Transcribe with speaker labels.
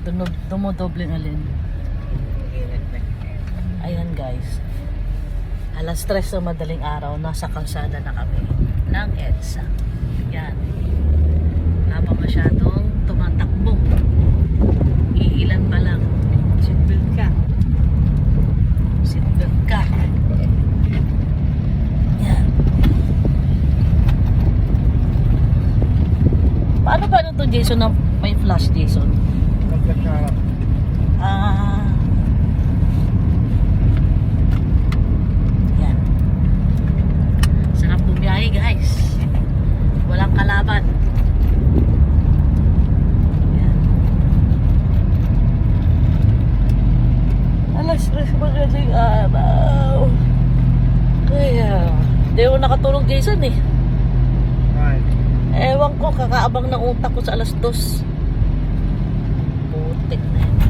Speaker 1: Dumodoble ng alin. Ayan guys. Alas 3 ng madaling araw, nasa kalsada na kami ng EDSA. Yan. Wala pa masyadong tumatakbo. Iilan pa lang.
Speaker 2: Seatbelt ka.
Speaker 1: Seatbelt ka. Yan. Paano ba ito Jason na may flash Jason?
Speaker 2: Pagkaka.
Speaker 1: Yan. Sarap bumiyahe guys. Walang kalaban. Yan. Alas 3 magaling araw. Kaya, di ako nakatulog Jason eh.
Speaker 2: Right.
Speaker 1: Ewan ko, kakaabang ng utak ko sa alas 2. Putik na yun.